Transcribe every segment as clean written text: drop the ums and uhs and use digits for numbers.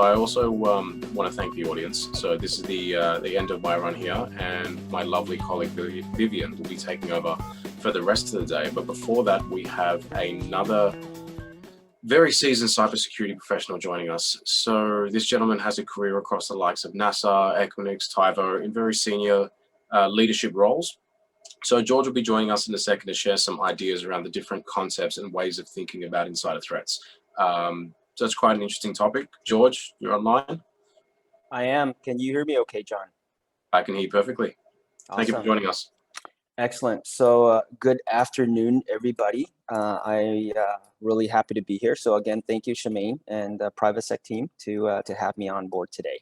I also want to thank the audience. So this is the end of my run here, and my lovely colleague Vivian will be taking over for the rest of the day. But before that, we have another very seasoned cybersecurity professional joining us. So this gentleman has a career across the likes of NASA, Equinix, Tyvo in very senior leadership roles. So George will be joining us in a second to share some ideas around the different concepts and ways of thinking about insider threats. So it's quite an interesting topic. George, you're online? I am. Can you hear me okay, John? I can hear you perfectly. Thank you for Awesome. joining us. Excellent. So good afternoon, everybody. I really happy to be here. So again, thank you, Shemaine and the Privasec team to have me on board today.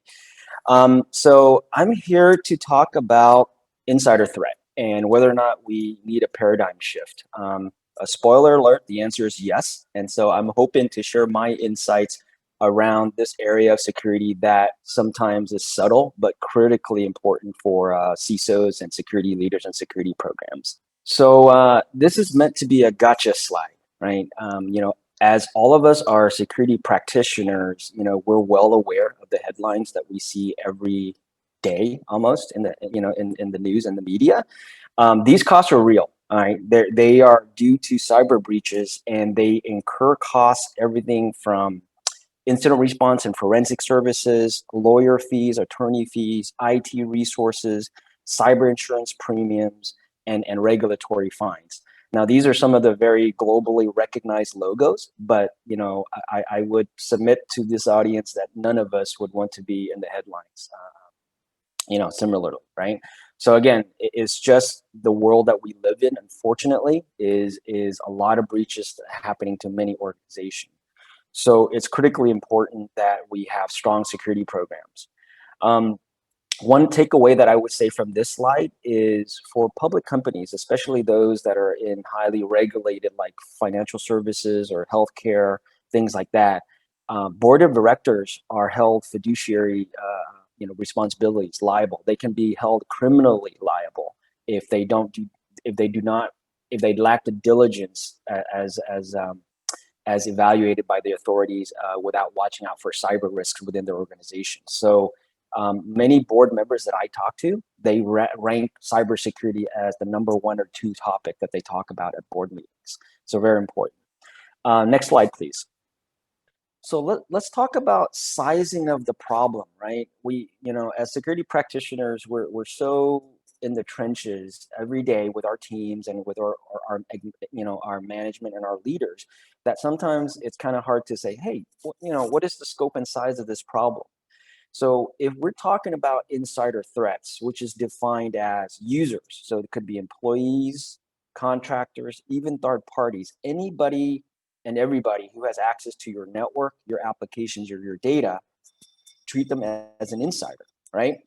So I'm here to talk about insider threat and whether or not we need a paradigm shift. A spoiler alert, the answer is yes. And so I'm hoping to share my insights around this area of security that sometimes is subtle, but critically important for CISOs and security leaders and security programs. So this is meant to be a gotcha slide, right? As all of us are security practitioners, we're well aware of the headlines that we see every day almost in the news and the media. These costs are real. All right, they are due to cyber breaches, and they incur costs everything from incident response and forensic services, lawyer fees, attorney fees, IT resources, cyber insurance premiums, and regulatory fines. Now, these are some of the very globally recognized logos, but I would submit to this audience that none of us would want to be in the headlines. Similarly, right? So again, it's just the world that we live in. Unfortunately, is a lot of breaches happening to many organizations. So it's critically important that we have strong security programs. One takeaway that I would say from this slide is for public companies, especially those that are in highly regulated like financial services or healthcare, things like that, board of directors are held fiduciary responsibilities liable. They can be held criminally liable if they lack the diligence as evaluated by the authorities without watching out for cyber risks within their organization. So many board members that I talk to, they rank cybersecurity as the number 1 or 2 topic that they talk about at board meetings. So very important. Next slide, please. So let's talk about sizing of the problem, right? We, as security practitioners, we're so in the trenches every day with our teams and with our management and our leaders that sometimes it's kind of hard to say, hey, what is the scope and size of this problem? So if we're talking about insider threats, which is defined as users, so it could be employees, contractors, even third parties, anybody and everybody who has access to your network, your applications, or your data, treat them as an insider, right?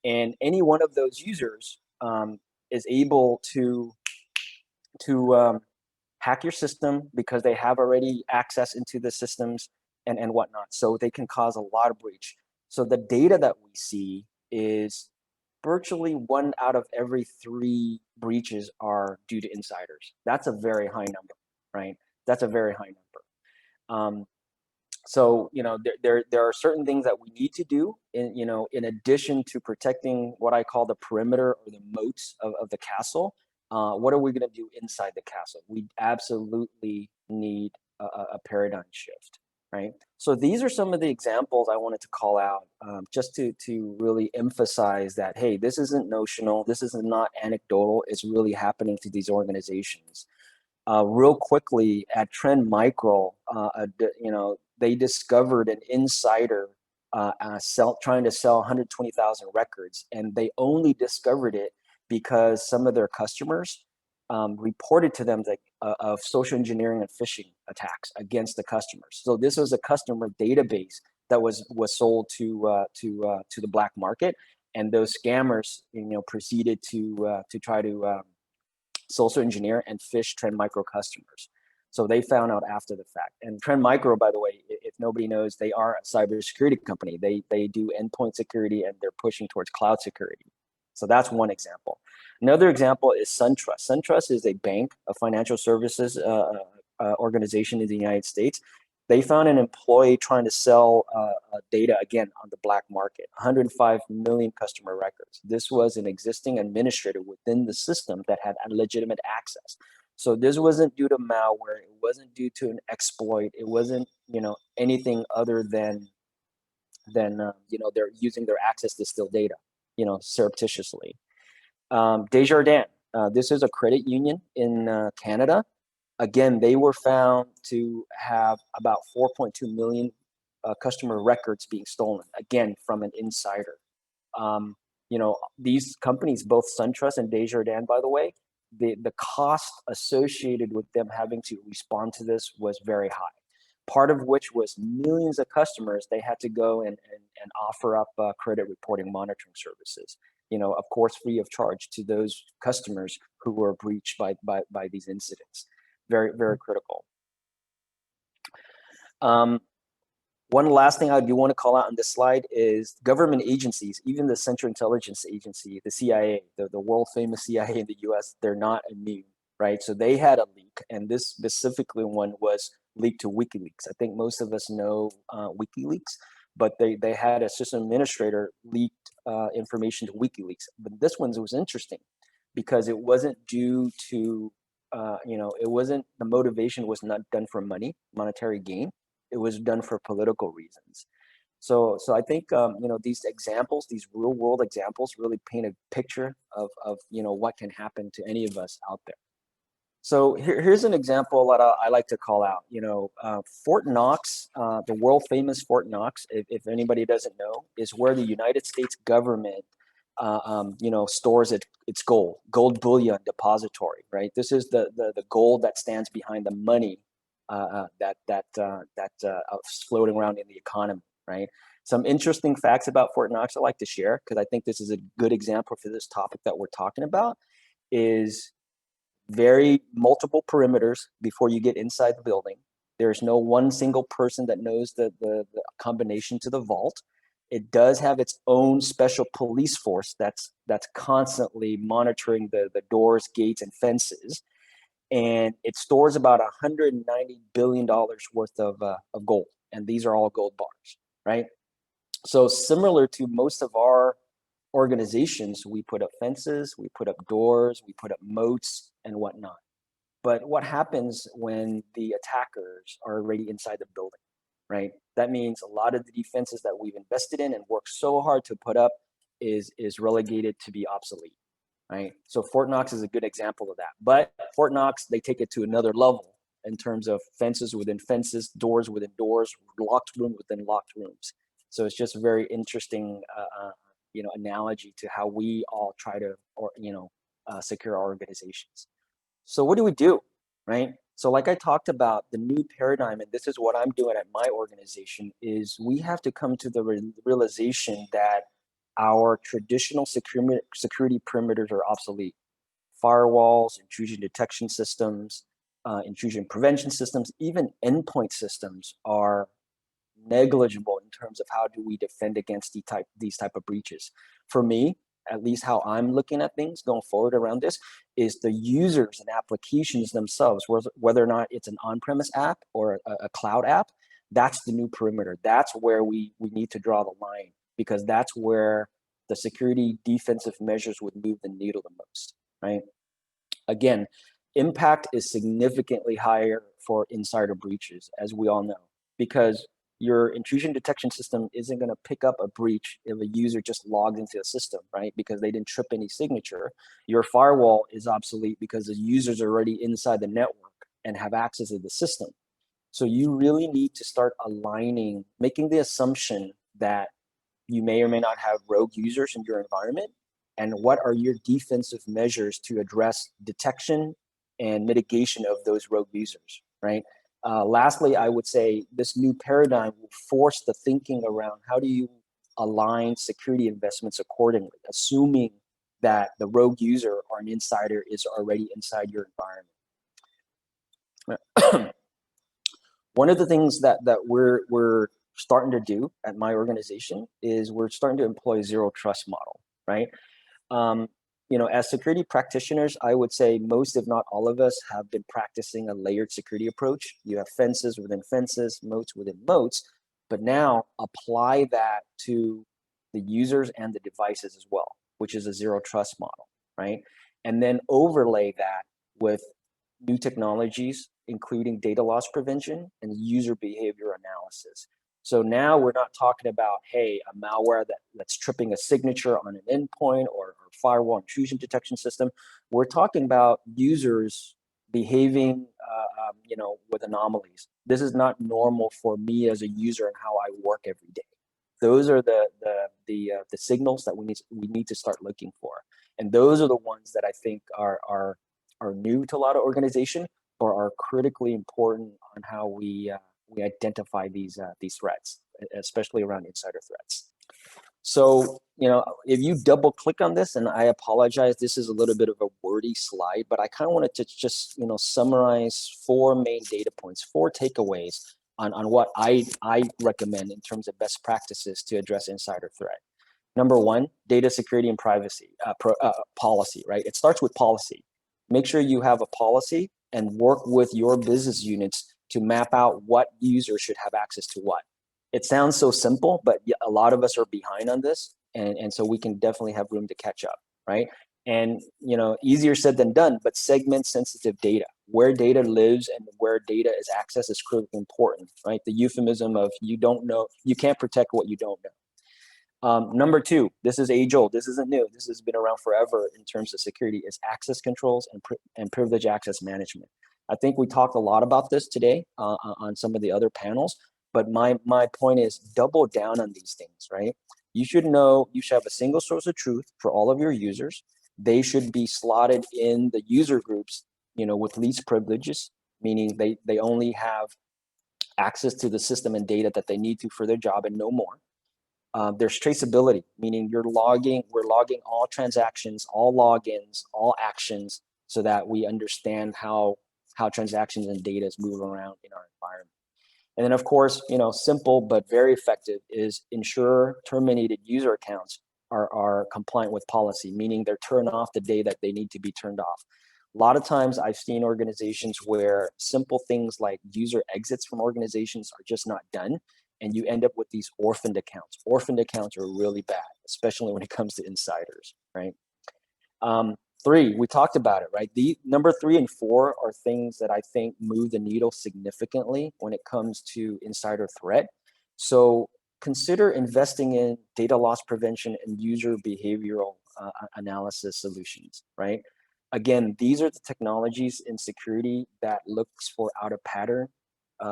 And any one of those users is able to hack your system because they have already access into the systems and whatnot. So they can cause a lot of breach. So the data that we see is virtually 1 out of every 3 breaches are due to insiders. That's a very high number, right? That's a very high number. So there are certain things that we need to do in addition to protecting what I call the perimeter or the moats of the castle. What are we going to do inside the castle? We absolutely need a paradigm shift, right? So these are some of the examples I wanted to call out just to really emphasize that, hey, this isn't notional, this is not anecdotal, it's really happening to these organizations. Real quickly, at Trend Micro, they discovered an insider trying to sell 120,000 records, and they only discovered it because some of their customers reported to them of social engineering and phishing attacks against the customers. So this was a customer database that was sold to the black market, and those scammers, proceeded to try to social engineer and phish Trend Micro customers. So they found out after the fact. And Trend Micro, by the way, if nobody knows, they are a cybersecurity company. They do endpoint security, and they're pushing towards cloud security. So that's one example. Another example is SunTrust. SunTrust is a bank, a financial services organization in the United States. They found an employee trying to sell data, again, on the black market, 105 million customer records. This was an existing administrator within the system that had legitimate access. So this wasn't due to malware. It wasn't due to an exploit. It wasn't, anything other than they're using their access to steal data, surreptitiously. Desjardins, this is a credit union in Canada. Again, they were found to have about 4.2 million customer records being stolen, again, from an insider. These companies, both SunTrust and Desjardins, by the way, the cost associated with them having to respond to this was very high. Part of which was millions of customers, they had to go and offer up credit reporting monitoring services, of course, free of charge to those customers who were breached by these incidents. Very, very critical. One last thing I do want to call out on this slide is government agencies, even the Central Intelligence Agency, the CIA, the world famous CIA in the US, they're not immune, right? So they had a leak, and this specifically one was leaked to WikiLeaks. I think most of us know WikiLeaks, but they had a system administrator leaked information to WikiLeaks. But this one was interesting because it wasn't due to, it wasn't, the motivation was not done for monetary gain. It was done for political reasons. So I think, these examples, these real world examples really paint a picture of what can happen to any of us out there. So here's an example that I like to call out. Fort Knox, the world famous Fort Knox, if anybody doesn't know, is where the United States government, stores its gold bullion depository, right? This is the gold that stands behind the money that's floating around in the economy, right? Some interesting facts about Fort Knox I like to share, because I think this is a good example for this topic that we're talking about, is very multiple perimeters before you get inside the building. There's no one single person that knows the combination to the vault. It does have its own special police force that's constantly monitoring the doors, gates, and fences. And it stores about $190 billion worth of gold. And these are all gold bars, right? So similar to most of our organizations, we put up fences, we put up doors, we put up moats and whatnot. But what happens when the attackers are already inside the building, right? That means a lot of the defenses that we've invested in and worked so hard to put up is relegated to be obsolete, right? So Fort Knox is a good example of that. But Fort Knox, they take it to another level in terms of fences within fences, doors within doors, locked room within locked rooms. So it's just a very interesting, analogy to how we all try to, secure our organizations. So what do, right? So like I talked about, the new paradigm, and this is what I'm doing at my organization, is we have to come to the realization that our traditional security perimeters are obsolete. Firewalls, intrusion detection systems, intrusion prevention systems, even endpoint systems are negligible in terms of how do we defend against these type of breaches. For me, at least how I'm looking at things going forward around this, is the users and applications themselves, whether or not it's an on-premise app or a cloud app, that's the new perimeter. That's where we need to draw the line, because that's where the security defensive measures would move the needle the most, right? Again, impact is significantly higher for insider breaches, as we all know, because your intrusion detection system isn't going to pick up a breach if a user just logs into a system, right? Because they didn't trip any signature. Your firewall is obsolete because the users are already inside the network and have access to the system. So you really need to start aligning, making the assumption that you may or may not have rogue users in your environment, and what are your defensive measures to address detection and mitigation of those rogue users, right? Lastly, I would say this new paradigm will force the thinking around how do you align security investments accordingly, assuming that the rogue user or an insider is already inside your environment. One of the things that we're starting to do at my organization is we're starting to employ zero trust model, right? as security practitioners, I would say most, if not all of us, have been practicing a layered security approach. You have fences within fences, moats within moats, but now apply that to the users and the devices as well, which is a zero trust model, right? And then overlay that with new technologies, including data loss prevention and user behavior analysis. So now we're not talking about, hey, a malware that's tripping a signature on an endpoint or firewall intrusion detection system. We're talking about users behaving, with anomalies. This is not normal for me as a user and how I work every day. Those are the signals that we need to start looking for, and those are the ones that I think are new to a lot of organizations, or are critically important on how we identify these threats, especially around insider threats. So, if you double click on this, and I apologize, this is a little bit of a wordy slide, but I kind of wanted to just, summarize 4 main data points, 4 takeaways on what I recommend in terms of best practices to address insider threat. Number 1, data security and privacy policy, right? It starts with policy. Make sure you have a policy and work with your business units to map out what users should have access to what. It sounds so simple, but a lot of us are behind on this, and so we can definitely have room to catch up, right? And easier said than done, but segment sensitive data. Where data lives and where data is accessed is critically important, right? The euphemism of you can't protect what you don't know. Number 2, this is age old. This isn't new. This has been around forever in terms of security, is access controls and privilege access management. I think we talked a lot about this today on some of the other panels, but my point is double down on these things, right? You should have a single source of truth for all of your users. They should be slotted in the user groups, with least privileges, meaning they only have access to the system and data that they need to for their job and no more. There's traceability, meaning we're logging all transactions, all logins, all actions, so that we understand how transactions and data is moving around in our environment. And then, of course, simple but very effective is ensure terminated user accounts are compliant with policy, meaning they're turned off the day that they need to be turned off. A lot of times I've seen organizations where simple things like user exits from organizations are just not done, and you end up with these orphaned accounts. Orphaned accounts are really bad, especially when it comes to insiders, right? 3, we talked about it, right? The number 3 and 4 are things that I think move the needle significantly when it comes to insider threat. So consider investing in data loss prevention and user behavioral analysis solutions, right? Again, these are the technologies in security that looks for out of pattern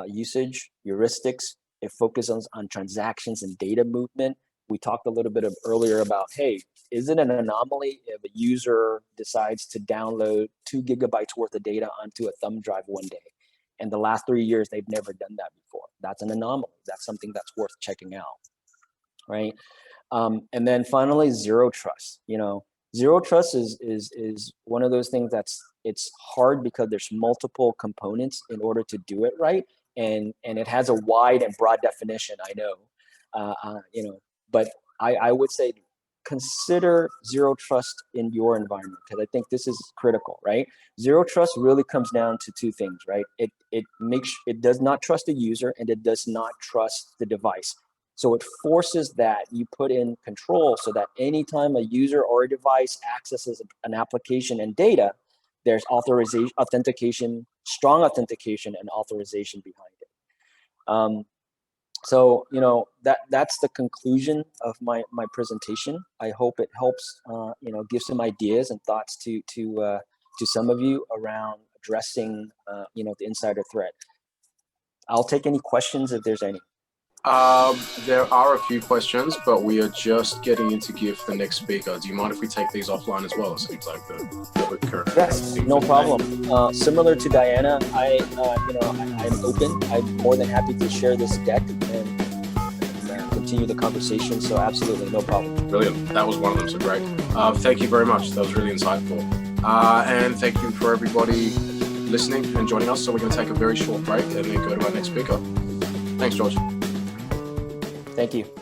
usage, heuristics. It focuses on transactions and data movement. We talked a little bit earlier about, hey, is it an anomaly if a user decides to download 2 gigabytes worth of data onto a thumb drive one day? And the last 3 years, they've never done that before. That's an anomaly. That's something that's worth checking out, right? And then finally, zero trust. Zero trust is one of those things it's hard because there's multiple components in order to do it right. And it has a wide and broad definition, I know, but I would say consider zero trust in your environment, because I think this is critical, right? Zero trust really comes down to 2 things, right? It does not trust the user, and it does not trust the device. So it forces that you put in control so that anytime a user or a device accesses an application and data, there's authentication, strong authentication and authorization behind it. So that's the conclusion of my presentation. I hope it helps give some ideas and thoughts to some of you around addressing the insider threat. I'll take any questions if there's any. There are a few questions, but we are just getting into gear for the next speaker. Do you mind if we take these offline as well? It seems like the current. Yes, no problem. Similar to Diana, I'm open. I'm more than happy to share this deck and continue the conversation. So absolutely, no problem. Brilliant. That was one of them. So great. Thank you very much. That was really insightful. And thank you for everybody listening and joining us. So we're going to take a very short break and then go to our next speaker. Thanks, George. Thank you.